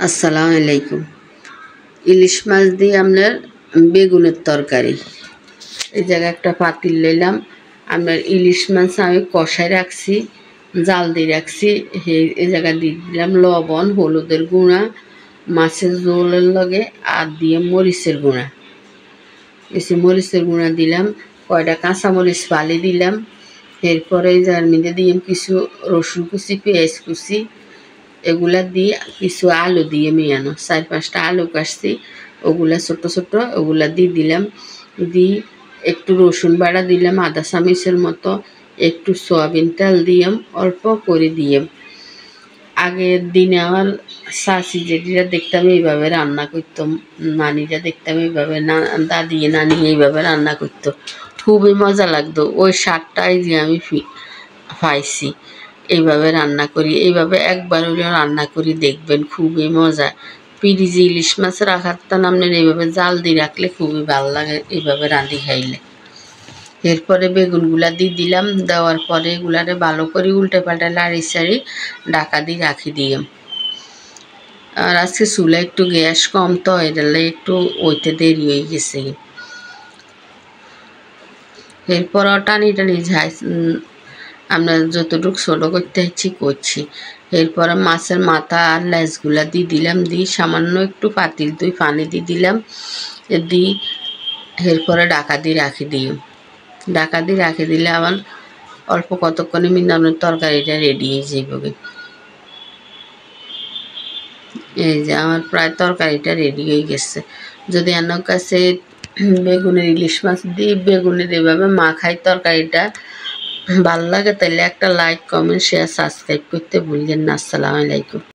আসসালামু আলাইকুম। ইলিশ মাছ দিয়ে আপনার বেগুনের তরকারি। এই জায়গায় একটা পাতিল লইলাম। আপনার ইলিশ মাছ আমি কষায় রাখছি, জাল দিয়ে রাখছি। এই জায়গায় দিয়ে দিলাম লবণ, হলুদের গুঁড়া, মাছের ঝোলের লগে আর দিয়ে মরিচের গুঁড়া। মরিচের গুঁড়া দিলাম, কয়টা কাঁচামরিচ ফালি দিলাম। এরপরে এই জায়গার মধ্যে দিলাম কিছু রসুন কুচি, পেঁয়াজ কুচি, এগুলা দিয়ে কিছু আলু দিয়ে মেয়ানো, 4-5টা আলু কাটছি, ওগুলা ছোট ছোট, ওগুলা দিয়ে দিলাম। দিয়ে একটু রসুন বাটা দিলাম আধা চামচের মতো, একটু সয়াবিন তেল দিলাম অল্প করে দিলাম। আগের দিনে আমার শাশি জেঠিরা দেখতাম এইভাবে রান্না করতাম, নানিরা দেখতাম এইভাবে, দাদি নানি এইভাবে রান্না করতো, খুবই মজা লাগতো। ওই স্বাদটাই যে আমি পাইছি। এইভাবে রান্না করি, এইভাবে একবার হলেও রান্না করি দেখবেন, খুবই মজা। পিরিজি ইলিশ মাছ রাখার তা আপনার এইভাবে জাল দিয়ে রাখলে খুবই ভালো লাগে, এইভাবে রাঁধি খাইলে। এরপরে বেগুনগুলা দিয়ে দিলাম, দেওয়ার পরে এগুলারে ভালো করে উল্টে পাল্টে লাড়ি সাড়ি ঢাকা দিয়ে রাখি দিয়ে। আর আজকে চুলা একটু গ্যাস কম, তো এটালে একটু ওইতে দেরি হয়ে গেছে। এরপর টানি টানি ঝাই আমরা যতটুকু ছোটো করতে হচ্ছি করছি। এরপরে মাছের মাথা আর লেজগুলা দিয়ে দিলাম, দিয়ে সামান্য একটু পাতিল দুই পানি দিয়ে দিলাম, দিয়ে এরপরে ঢাকা দিয়ে রাখি দিই। ঢাকা দিয়ে রাখি দিলে আমার অল্প কতক্ষণে মিনানোর তরকারিটা রেডি হয়ে যাবে। এই যে আমার প্রায় তরকারিটা রেডি হয়ে গেছে। যদি আমার কাছে বেগুনের ইলিশ মাছ দিয়ে বেগুনের এভাবে মাখাই তরকারিটা ভালো লাগে, তাহলে একটা লাইক, কমেন্ট, শেয়ার, সাবস্ক্রাইব করতে ভুলবেন না। আসসালামু আলাইকুম।